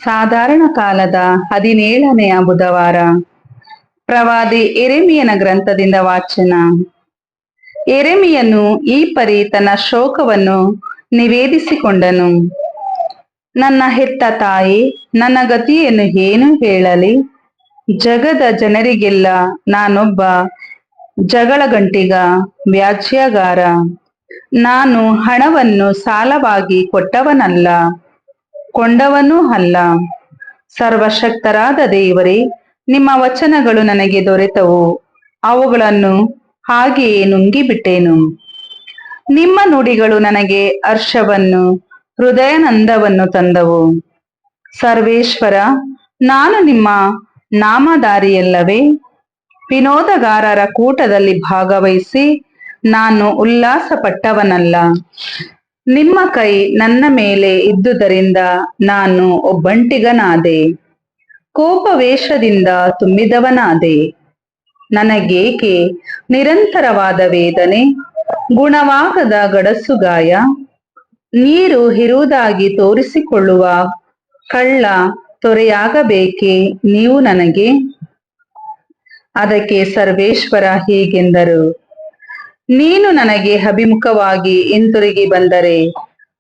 ಸಾಧಾರಣ ಕಾಲದ 17ನೆಯ ಬುಧವಾರ. ಪ್ರವಾದಿ ಯೆರೆಮೀಯನ ಗ್ರಂಥದಿಂದ ವಾಚನ. ಯೆರೆಮೀಯನು ಈ ಪರಿ ತನ್ನ ಶೋಕವನ್ನು ನಿವೇದಿಸಿಕೊಂಡನು. ನನ್ನ ಹೆತ್ತ ತಾಯಿ, ನನ್ನ ಗತಿಯನ್ನು ಏನು ಹೇಳಲಿ? ಜಗದ ಜನರಿಗೆಲ್ಲ ನಾನೊಬ್ಬ ಜಗಳಗಂಟಿಗ, ವ್ಯಾಜ್ಯಗಾರ. ನಾನು ಹಣವನ್ನು ಸಾಲವಾಗಿ ಕೊಟ್ಟವನಲ್ಲ, ಕೊಂಡವನೂ ಅಲ್ಲ. ಸರ್ವಶಕ್ತರಾದ ದೇವರೇ, ನಿಮ್ಮ ವಚನಗಳು ನನಗೆ ದೊರೆತವು, ಅವುಗಳನ್ನು ಹಾಗೆಯೇ ನುಂಗಿಬಿಟ್ಟೆನು. ನಿಮ್ಮ ನುಡಿಗಳು ನನಗೆ ಹರ್ಷವನ್ನು, ಹೃದಯಾನಂದವನ್ನು ತಂದವು. ಸರ್ವೇಶ್ವರ, ನಾನು ನಿಮ್ಮ ನಾಮಧಾರಿಯಲ್ಲವೇ? ವಿನೋದಗಾರರ ಕೂಟದಲ್ಲಿ ಭಾಗವಹಿಸಿ ನಾನು ಉಲ್ಲಾಸ ಪಟ್ಟವನಲ್ಲ. ನಿಮ್ಮ ಕೈ ನನ್ನ ಮೇಲೆ ಇದ್ದುದರಿಂದ ನಾನು ಒಬ್ಬಂಟಿಗನಾದೆ, ಕೋಪವೇಷದಿಂದ ತುಂಬಿದವನಾದೆ. ನನಗೇಕೆ ನಿರಂತರವಾದ ವೇದನೆ, ಗುಣವಾಗದ ಗಡಸುಗಾಯ? ನೀರು ಇರುವುದಾಗಿ ತೋರಿಸಿಕೊಳ್ಳುವ ಕಳ್ಳ ತೊರೆಯಾಗಬೇಕೇ ನೀವು ನನಗೆ? ಅದಕ್ಕೆ ಸರ್ವೇಶ್ವರ ಹೀಗೆಂದರು, ನೀನು ನನಗೆ ಅಭಿಮುಖವಾಗಿ ಹಿಂತಿರುಗಿ ಬಂದರೆ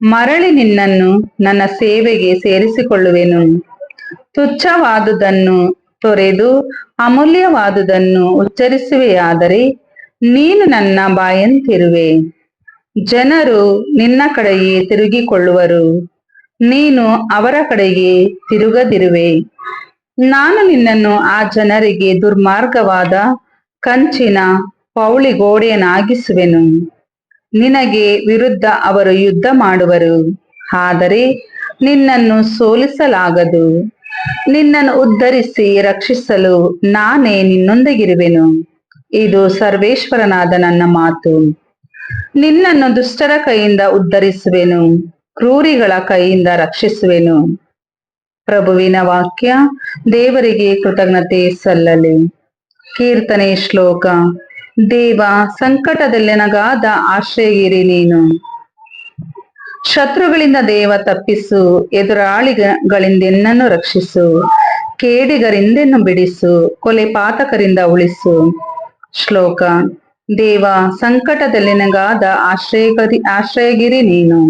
ಮರಳಿ ನಿನ್ನನ್ನು ನನ್ನ ಸೇವೆಗೆ ಸೇರಿಸಿಕೊಳ್ಳುವೆನು. ತುಚ್ಛವಾದುದನ್ನು ತೊರೆದು ಅಮೂಲ್ಯವಾದುದನ್ನು ಉಚ್ಚರಿಸುವೆಯಾದರೆ ನೀನು ನನ್ನ ಬಾಯಂತಿರುವೆ. ಜನರು ನಿನ್ನ ಕಡೆಗೆ ತಿರುಗಿಕೊಳ್ಳುವರು, ನೀನು ಅವರ ಕಡೆಗೆ ತಿರುಗದಿರುವೆ. ನಾನು ನಿನ್ನನ್ನು ಆ ಜನರಿಗೆ ದುರ್ಮಾರ್ಗವಾದ ಕಂಚಿನ ಪೌಳಿಗೋಡೆಯನ್ನಾಗಿಸುವೆನು. ನಿನಗೆ ವಿರುದ್ಧ ಅವರು ಯುದ್ಧ ಮಾಡುವರು, ಆದರೆ ನಿನ್ನನ್ನು ಸೋಲಿಸಲಾಗದು. ನಿನ್ನನ್ನು ಉದ್ಧರಿಸಿ ರಕ್ಷಿಸಲು ನಾನೇ ನಿನ್ನೊಂದಿಗಿರುವೆನು. ಇದು ಸರ್ವೇಶ್ವರನಾದ ನನ್ನ ಮಾತು. ನಿನ್ನನ್ನು ದುಷ್ಟರ ಕೈಯಿಂದ ಉದ್ಧರಿಸುವೆನು, ಕ್ರೂರಿಗಳ ಕೈಯಿಂದ ರಕ್ಷಿಸುವೆನು. ಪ್ರಭುವಿನ ವಾಕ್ಯ. ದೇವರಿಗೆ ಕೃತಜ್ಞತೆ ಸಲ್ಲಲಿ. ಕೀರ್ತನೆ. ಶ್ಲೋಕ. ದೇವ, ಸಂಕಟದಲ್ಲಿ ನನಗಾದ ಆಶ್ರಯಗಿರಿ ನೀನು. ಶತ್ರುಗಳಿಂದ ದೇವ ತಪ್ಪಿಸು, ಎದುರಾಳಿಗಳಿಂದ ಎನ್ನನ್ನು ರಕ್ಷಿಸು. ಕೇಡಿಗರಿಂದೆನ್ನು ಬಿಡಿಸು, ಕೊಲೆ ಪಾತಕರಿಂದ ಉಳಿಸು. ಶ್ಲೋಕ. ದೇವ, ಸಂಕಟದಲ್ಲಿ ನನಗಾದ ಆಶ್ರಯಗಿರಿ ನೀನು.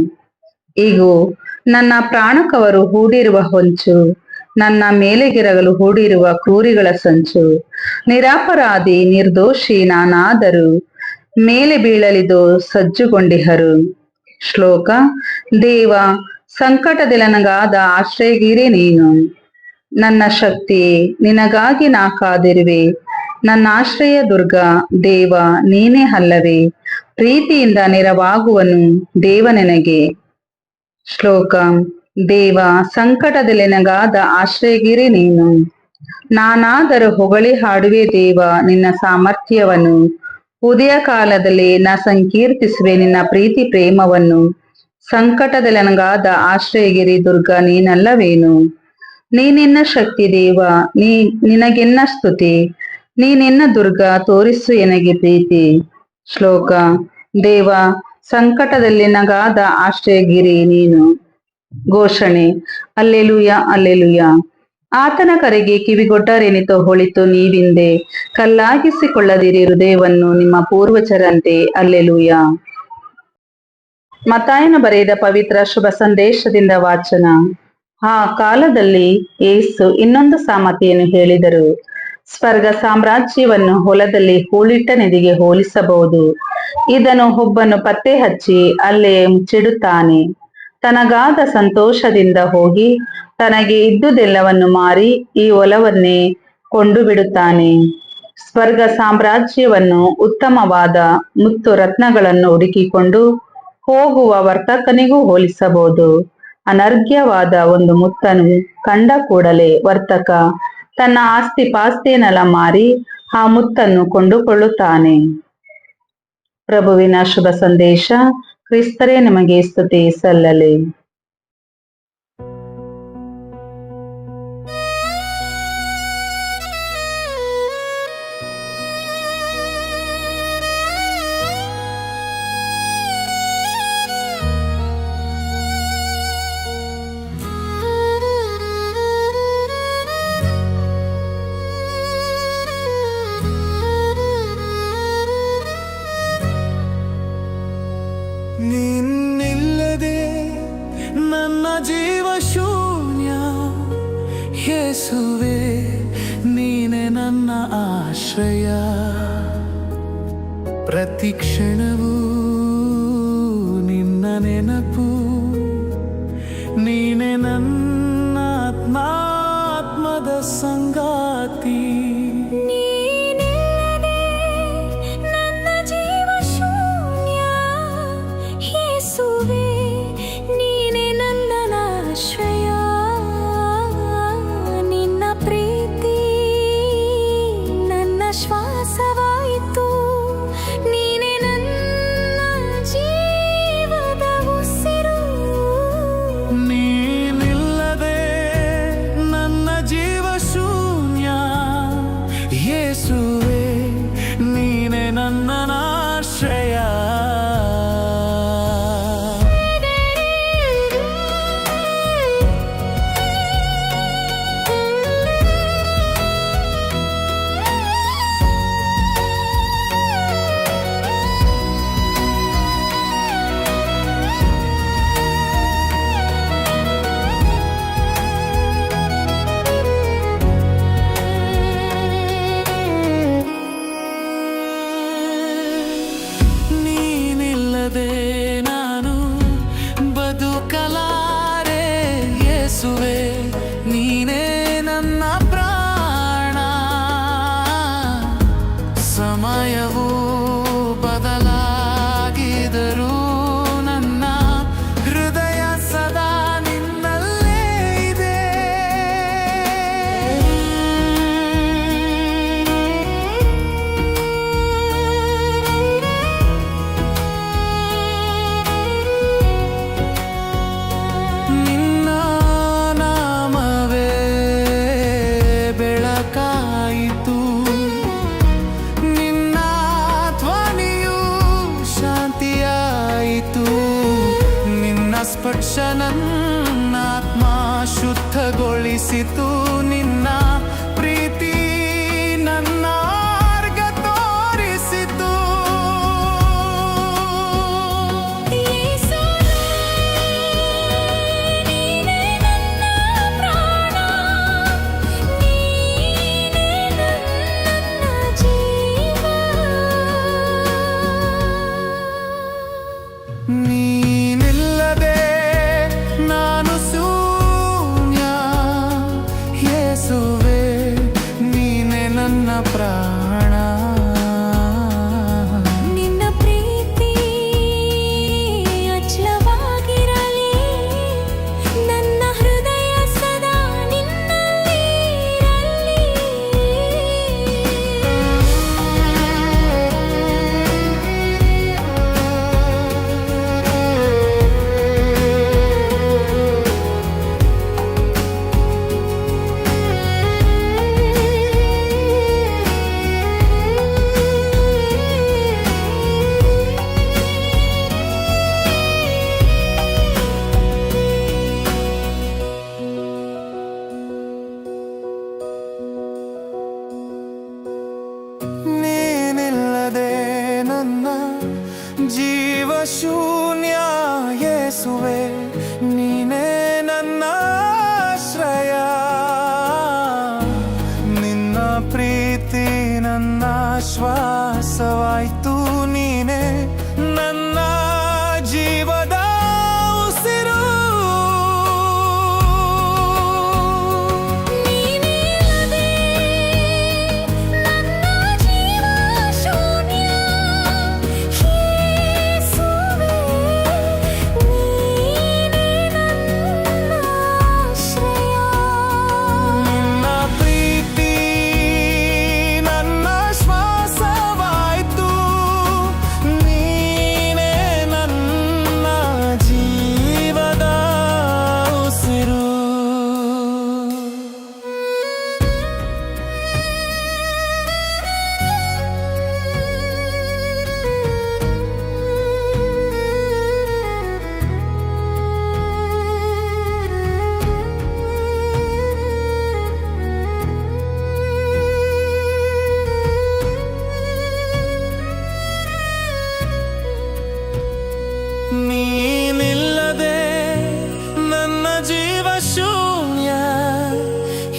ಇಗೋ, ನನ್ನ ಪ್ರಾಣಕವರು ಹೂಡಿರುವ ಹೊಂಚು, ನನ್ನ ಮೇಲೆಗಿರಗಲು ಹೂಡಿರುವ ಕ್ರೂರಿಗಳ ಸಂಚು. ನಿರಪರಾಧಿ ನಿರ್ದೋಷಿ ನಾನಾದರೂ ಮೇಲೆ ಬೀಳಲಿದು ಸಜ್ಜುಗೊಂಡಿಹರು. ಶ್ಲೋಕ. ದೇವ, ಸಂಕಟದಲ್ಲಿ ನನಗಾದ ಆಶ್ರಯಗಿರಿ ನೀನು. ನನ್ನ ಶಕ್ತಿಯೇ, ನಿನಗಾಗಿ ನಾ ಕಾದಿರುವೆ. ನನ್ನ ಆಶ್ರಯ ದುರ್ಗ ದೇವ, ನೀನೇ ಅಲ್ಲವೇ? ಪ್ರೀತಿಯಿಂದ ನೆರವಾಗುವನು ದೇವ ನನಗೆ. ಶ್ಲೋಕ. ದೇವ, ಸಂಕಟದಲ್ಲಿ ನನಗಾದ ಆಶ್ರಯಗಿರಿ ನೀನು. ನಾನಾದರೂ ಹೊಗಳಿ ಹಾಡುವೆ ದೇವ ನಿನ್ನ ಸಾಮರ್ಥ್ಯವನ್ನು. ಉದಯ ಕಾಲದಲ್ಲಿ ನಾ ಸಂಕೀರ್ತಿಸುವೆ ನಿನ್ನ ಪ್ರೀತಿ ಪ್ರೇಮವನ್ನು. ಸಂಕಟದಲ್ಲಿ ನನಗಾದ ಆಶ್ರಯಗಿರಿ ದುರ್ಗ ನೀನಲ್ಲವೇನು? ನೀನೆನ್ನ ಶಕ್ತಿ ದೇವ, ನಿನಗೆನ್ನ ಸ್ತುತಿ. ನೀನೆನ್ನ ದುರ್ಗ, ತೋರಿಸು ಎನಗೆ ಪ್ರೀತಿ. ಶ್ಲೋಕ. ದೇವ, ಸಂಕಟದಲ್ಲಿ ನನಗಾದ ಆಶ್ರಯಗಿರಿ ನೀನು. ಘೋಷಣೆ. Alleluia, alleluia. ಆತನ ಕರೆಗೆ ಕಿವಿಗೊಟ್ಟರೆನಿತೋ ಹೊಳಿತು ನೀವಿಂದೆ. ಕಲ್ಲಾಗಿಸಿಕೊಳ್ಳದಿರಿ ಹೃದಯವನ್ನು ನಿಮ್ಮ ಪೂರ್ವಜರಂತೆ. ಅಲ್ಲೆಲೂಯ. ಮತ್ತಾಯನ ಬರೆದ ಪವಿತ್ರ ಶುಭ ಸಂದೇಶದಿಂದ ವಾಚನ. ಆ ಕಾಲದಲ್ಲಿ ಯೇಸು ಇನ್ನೊಂದು ಸಾಮತೆಯನ್ನು ಹೇಳಿದರು. ಸ್ವರ್ಗ ಸಾಮ್ರಾಜ್ಯವನ್ನು ಹೊಲದಲ್ಲಿ ಹೂಳಿಟ್ಟ ನದಿಗೆ ಹೋಲಿಸಬಹುದು. ಇದನ್ನು ಒಬ್ಬನು ಪತ್ತೆ ಹಚ್ಚಿ ಅಲ್ಲೇ ಮುಚ್ಚಿಡುತ್ತಾನೆ. ತನಗಾದ ಸಂತೋಷದಿಂದ ಹೋಗಿ ತನಗೆ ಇದ್ದುದೆಲ್ಲವನ್ನು ಮಾರಿ ಈ ಹೊಲವನ್ನೇ ಕೊಂಡು ಬಿಡುತ್ತಾನೆ. ಸ್ವರ್ಗ ಸಾಮ್ರಾಜ್ಯವನ್ನು ಉತ್ತಮವಾದ ಮುತ್ತು ರತ್ನಗಳನ್ನು ಹುಡುಕಿಕೊಂಡು ಹೋಗುವ ವರ್ತಕನಿಗೂ ಹೋಲಿಸಬಹುದು. ಅನರ್ಘ್ಯವಾದ ಒಂದು ಮುತ್ತನ್ನು ಕಂಡ ಕೂಡಲೇ ವರ್ತಕ ತನ್ನ ಆಸ್ತಿ ಪಾಸ್ತಿಯನ್ನೆಲ್ಲ ಮಾರಿ ಆ ಮುತ್ತನ್ನು ಕೊಂಡುಕೊಳ್ಳುತ್ತಾನೆ. ಪ್ರಭುವಿನ ಶುಭ ಸಂದೇಶ. ಕ್ರಿಸ್ತರೇ ನಿಮಗೆ ಸ್ತುತಿ ಸಲ್ಲಲಿ. ಯೇಸುವೆ ನೀನೆ ನನ್ನ ಆಶ್ರಯ, ಪ್ರತಿ ಕ್ಷಣವೂ ನಿನ್ನ ನೆನಪು, ನೀನೆ ನನ್ನ ಆತ್ಮದ ಸಂಗಾತಿ. ನೀನಿಲ್ಲದೆ ನನ್ನ ಜೀವ ಶೂನ್ಯ, ಯೇಸುವೆ ನೀನೆ ನನ್ನ ಆಶ್ರಯ, ನಿನ್ನ ಪ್ರೀತಿ ನನ್ನ ಶ್ವಾಸವಾಯಿತು, ನೀನೆ ನನ್ನ ಜೀವದ ಉಸಿರು. ನೀನಿಲ್ಲದೆ ನನ್ನ ಜೀವ ಶೂನ್ಯ, ಯೇಸುವೆ ನೀನೆ ನನ್ನ ಆಶ್ರಯ. ನೀನಿಲ್ಲದೆ ನಾನು ಬದುಕಲಾರೆ, ಯೇಸುವೆ ನೀನೇ ನನ್ನ ಪ್ರಾಣ. ಸಮಯವು ಬದಲಾಗಿದರೂ ನನ್ನ ಹೃದಯ ಸದಾ ನಿನ್ನಲ್ಲೇ ಇದೆ. ನಿನ್ನ ನಾಮವೇ ಬೆಳಕಾಯಿತು, ನಿನ್ನ ಧ್ವನಿಯು ಶಾಂತಿಯಾಯಿತು, ನಿನ್ನ ಸ್ಪರ್ಶ ನನ್ನ ಆತ್ಮ ಶುದ್ಧಗೊಳಿಸಿತು, ನಿನ್ನ ಪ್ರೀತಿ ನನ್ನ ಮಾರ್ಗ ತೋರಿಸಿತು. ಯೇಸುವೆ ನೀನೆ ನನ್ನ ಪ್ರಾಣ, ನೀನೆ ನನ್ನ ಜೀವ. ನೀನಿಲ್ಲದೆ ನಾನು ಶೂನ್ಯ, ಯೇಸುವೆ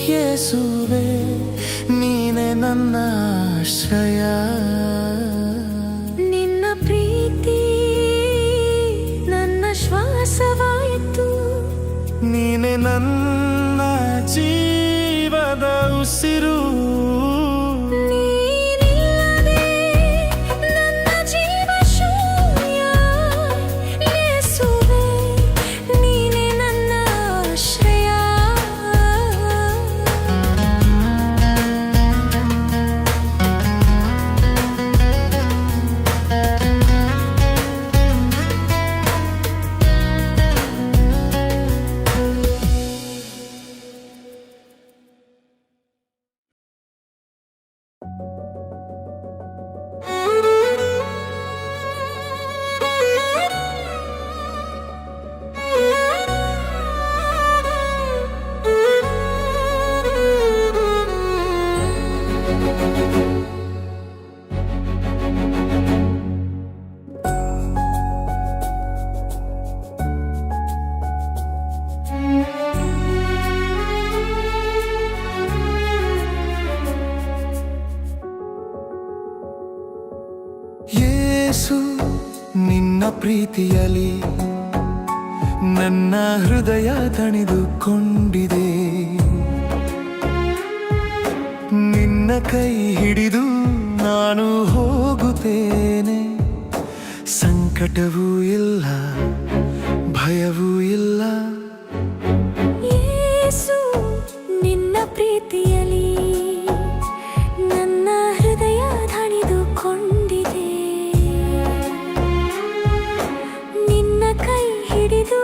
ಯೇಸುವೆ ನೀನೆ ನನ್ನ ಆಶ್ರಯ. ನಿನ್ನ ಪ್ರೀತಿ ನನ್ನ ಶ್ವಾಸವಾಯಿತು. ನೀನೆ ನನ್ನ ಜೀವದ ಉಸಿರು. ನೀನಿಲ್ಲದೆ ನನ್ನ ಜೀವ ಶೂನ್ಯ. ಯೇಸುವೇ ನೀನೆ ನನ್ನ ಆಶ್ರಯ. ಯೇಸು ನಿನ್ನ ಪ್ರೀತಿಯಲ್ಲಿ ನನ್ನ ಹೃದಯ ತಣಿದುಕೊಂಡಿದೆ. ನಿನ್ನ ಕೈ ಹಿಡಿದು ನಾನು ಹೋಗುತ್ತೇನೆ. ಸಂಕಟವೂ ಇಲ್ಲ, ಭಯವೂ ಇಲ್ಲ. ಯೇಸು ನಿನ್ನ ಪ್ರೀತಿಯಲ್ಲಿ ನನ್ನ ಹೃದಯ ತಣಿದುಕೊಂಡಿದೆ. ನಿನ್ನ ಕೈ ಹಿಡಿದು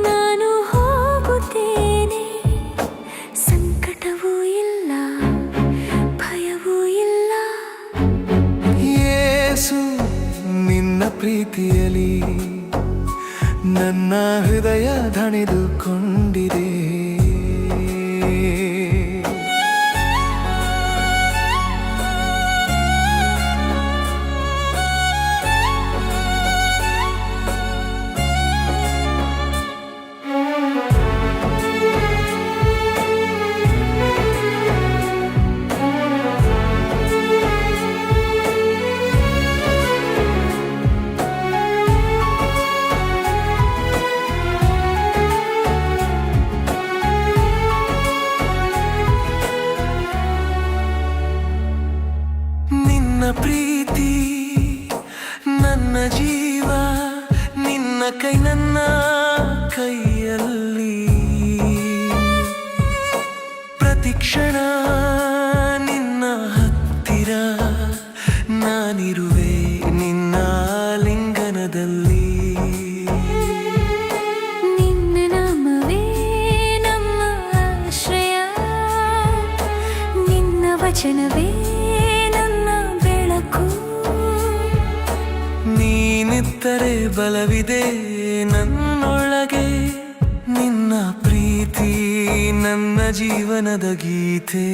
ನಾನು ಹೋಗುತ್ತೇನೆ. ಸಂಕಟವೂ ಇಲ್ಲ, ಭಯವೂ ಇಲ್ಲ. ಯೇಸು ನಿನ್ನ ಪ್ರೀತಿಯಲ್ಲಿ ನನ್ನ ಹೃದಯ ತಣಿದುಕೊಂಡಿದೆ. ನಿನ್ನ ಪ್ರೀತಿ ನನ್ನ ಜೀವ, ನಿನ್ನ ಕೈ ನನ್ನ ಕೈಯಲ್ಲಿ. ಪ್ರತಿಕ್ಷಣ ನಿನ್ನ ಹತ್ತಿರ ನಾನಿರುವೆ, ನಿನ್ನ ಲಿಂಗನದಲ್ಲಿ. ನಿನ್ನ ನಾಮವೇ ನಮ್ಮ ಆಶ್ರಯ. ನಿನ್ನ ವಚನವೇ ನನ್ನ ಬೆಳಕು. ನೀನಿದ್ದರೆ ಬಲವಿದೆ ನನ್ನೊಳಗೆ. ನಿನ್ನ ಪ್ರೀತಿ ನನ್ನ ಜೀವನದ ಗೀತೆ.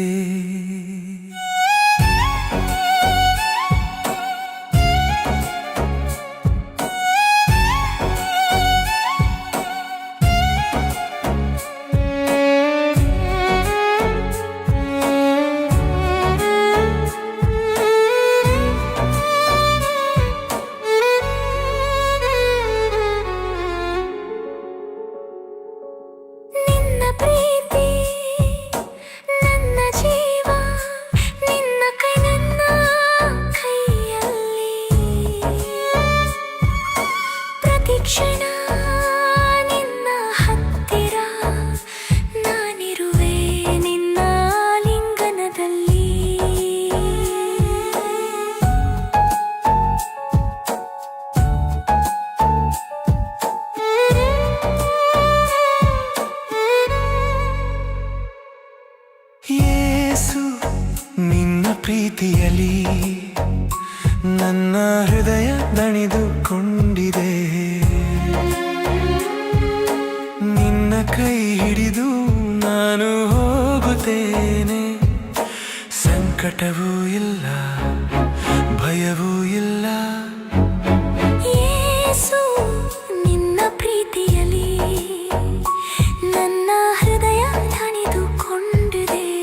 ನಿನ್ನ ಪ್ರೀತಿ ನನ್ನ ಜೀವ. ನಿನ್ನ ಕೈ ನನ್ನ ಕೈಯಲ್ಲಿ. ಪ್ರತಿಕ್ಷಣ ನಿನ್ನ ಹತ್ತಿರ ನಾನಿರುವೆ, ನಿನ್ನ ಲಿಂಗನದಲ್ಲಿ. ಯೇಸು ನಿನ್ನ ಪ್ರೀತಿಯಲ್ಲಿ ನನ್ನ ಹೃದಯ ದಣಿದುಕೊಂಡಿದೆ. ನಿನ್ನ ಕೈ ಹಿಡಿದು ನಾನು ಹೋಗುತ್ತೇನೆ. ಸಂಕಟವೂ ಇಲ್ಲ, ಭಯವೂ ಇಲ್ಲ. ಯೇಸು ನಿನ್ನ ಪ್ರೀತಿಯಲ್ಲಿ ನನ್ನ ಹೃದಯ ತಣಿದುಕೊಂಡಿದೆ.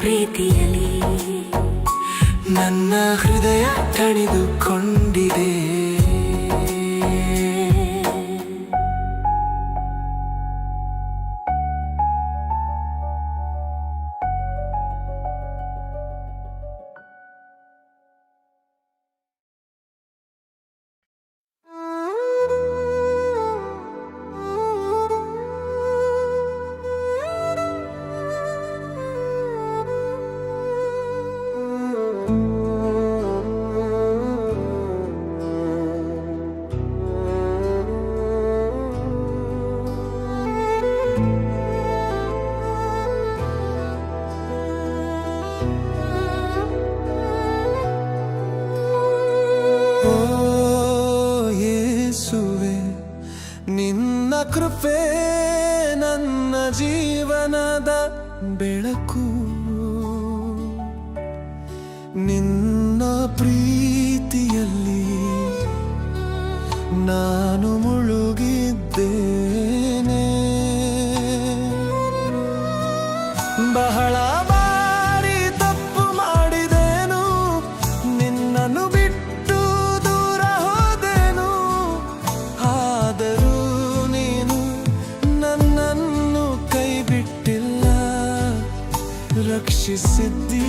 ಪ್ರೀತಿಯಲ್ಲಿ ನನ್ನ ಹೃದಯ ತಣಿದುಕೊಂಡಿದೆ. ಓ ಯೇಸುವೆ, ನಿನ್ನ ಕೃಪೆ ನನ್ನ ಜೀವನದ ಬೆಳಕು. ನಿನ್ನ ಪ್ರೀತಿಯಲ್ಲಿ ನಾನು ಮುಳುಗಿದ್ದೇನೆ. ಬಹಳ ಬಾರಿ ತಪ್ಪು ಮಾಡಿದೆನು, ನಿನ್ನನ್ನು ಬಿಟ್ಟು ದೂರ ಹೋದೆನು. ಆದರೂ ನೀನು ನನ್ನನ್ನು ಕೈ ಬಿಟ್ಟಿಲ್ಲ, ರಕ್ಷಿಸಿದ್ದೀ.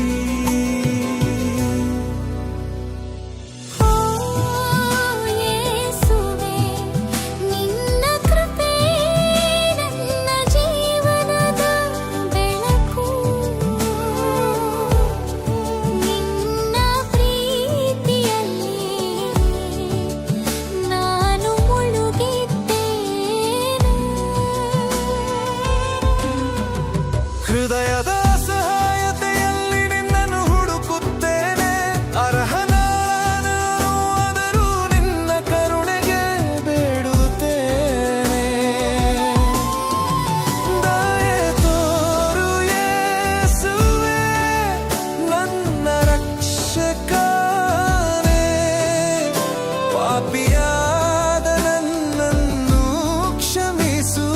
ಹೃದಯದ ಸಹಾಯತೆಯಲ್ಲಿ ನಿನ್ನನ್ನು ಹುಡುಕುತ್ತೇನೆ. ಅರ್ಹನಾದನು ಆದರೂ ನಿನ್ನ ಕರುಣೆಗೆ ಬೇಡುತ್ತೇನೆ. ದಯೆ ತೋರು ಯೇಸುವೇ, ನನ್ನ ರಕ್ಷಕನೇ. ಪಾಪಿಯಾದ ನನ್ನನ್ನು ಕ್ಷಮಿಸು.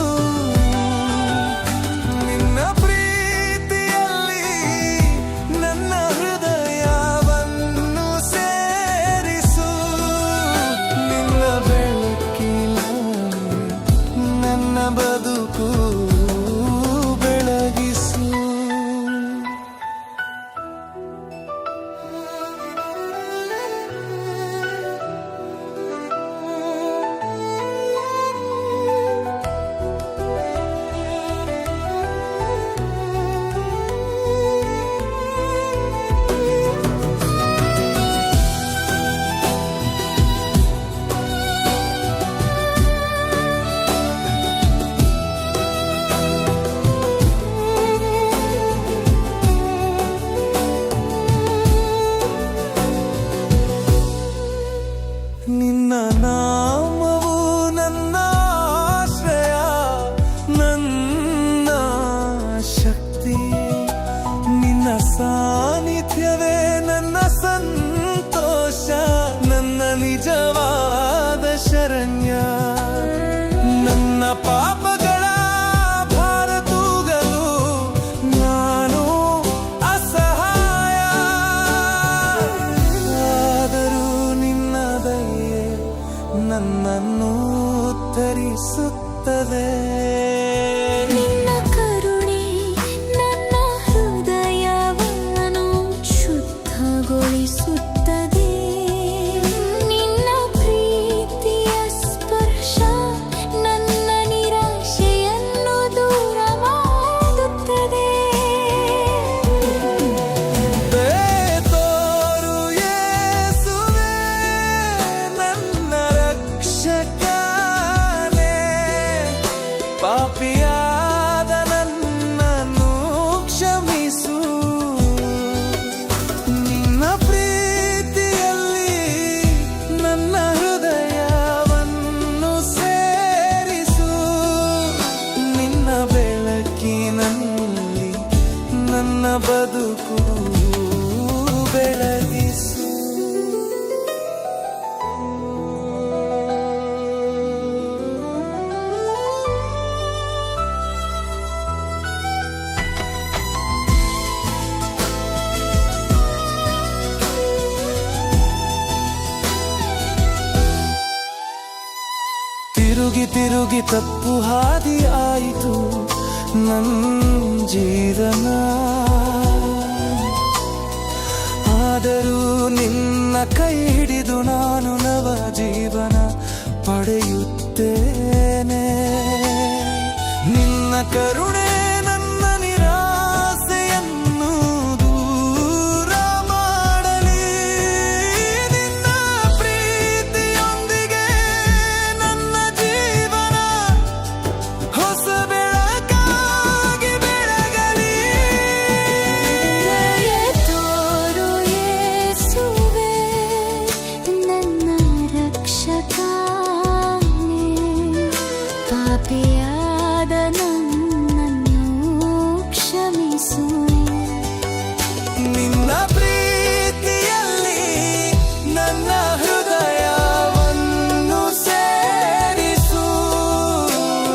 ಬದುಕು ಬೆಳಗಿಸು. ನಿನ್ನ ನಾಮವು ನನ್ನ ಆಶ್ರಯ, ನನ್ನ ಶಕ್ತಿ. ನಿನ್ನ ಸಾನ್ನಿಧ್ಯವೇ ನನ್ನ ಸಂತೋಷ, ನನ್ನ ನಿಜವಾದ ಶರಣ್ಯ. ನನ್ನ ಪಾಪಗಳ ಭಾರ ತೂಗಲು ನಾನು ಅಸಹಾಯ. ಆದರೂ ನಿನ್ನ ದಯೆ ನನ್ನನ್ನು ಉತ್ತರಿಸುತ್ತದೆ. ನಿನ್ನ ಕರುಣೆ ನನ್ನ ಹೃದಯವನ್ನು ಶುದ್ಧಗೊಳಿಸುತ್ತದೆ. ನಿನ್ನ ಪ್ರೀತಿಯ ಸ್ಪರ್ಶ ನನ್ನ ನಿರಾಶೆಯನ್ನು ದೂರ ಮಾಡುತ್ತದೆ. ದಯೆ ತೋರು ಯೇಸುವೇ, ನನ್ನ ರಕ್ಷಕನೇ. ಪಾಪಿಯಾದ ನನ್ನನ್ನು ಕ್ಷಮಿಸು. ನಿನ್ನ ಪ್ರೀತಿಯಲ್ಲಿ ನನ್ನ ಹೃದಯವನ್ನು ಸೇರಿಸು. ನಿನ್ನ ಬೆಳಕಿನಲ್ಲಿ ನನ್ನ ಬದುಕು ಬೆಳಗಿಸು. ತಿರುಗಿ ತಪ್ಪು ಹಾದಿ ಆಯಿತು ನನ್ನ ಜೀವನ. ಆದರೂ ನಿನ್ನ ಕೈ ಹಿಡಿದು ನಾನು ನವ ಜೀವನ ಪಡೆಯುತ್ತೇನೆ. ನಿನ್ನ ಕರುಣೆ ನನ್ನ ನಿರಾಸೆಯನ್ನು ದೂರ ಮಾಡಲಿ. ನಿನ್ನ ಪ್ರೀತಿಯೊಂದಿಗೆ ನನ್ನ ಜೀವನ ಹೊಸ ಬೆಳಕಾಗಿ ಬೆಳಗಲಿ. ತೋರು ಯೇಸುವೇ ನನ್ನ ರಕ್ಷಕನೇ, ಪಾಪಿಯಾದ ನನ್ನನ್ನು ಕ್ಷಮಿಸು. ನಿನ್ನ ಪ್ರೀತಿಯಲ್ಲಿ ನನ್ನ ಹೃದಯವನ್ನು ಸೇರಿಸು.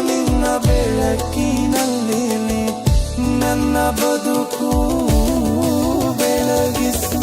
ನಿನ್ನ ಬೆಳಕಿನಲ್ಲಿ ನನ್ನ ಬದುಕು ಬೆಳಗಿಸು.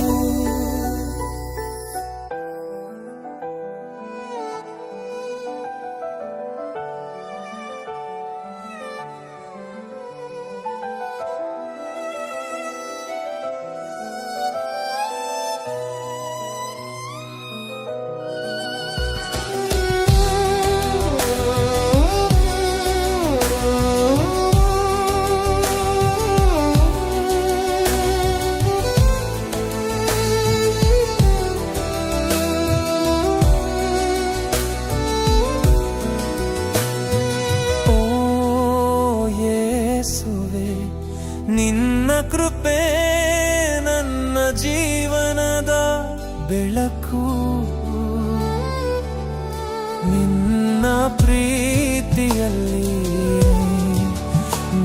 ನಿನ್ನ ಕೃಪೆ ನನ್ನ ಜೀವನದ ಬೆಳಕು. ನಿನ್ನ ಪ್ರೀತಿಯಲ್ಲಿ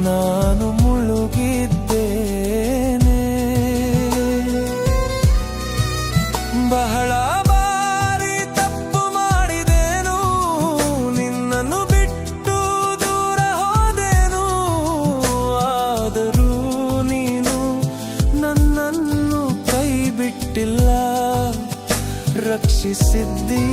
ನಾನು ಮುಳುಗಿದ್ದೇನೆ. ಬಹಳ ಬಾರಿ ತಪ್ಪು ಮಾಡಿದೆನು, ನಿನ್ನನ್ನು ಬಿಟ್ಟು ದೂರ ಹೋದೆನು. ಆದರೂ ನೀನು ನನ್ನನ್ನು ಕೈ ಬಿಟ್ಟಿಲ್ಲ, ರಕ್ಷಿಸಿದ್ದೀ.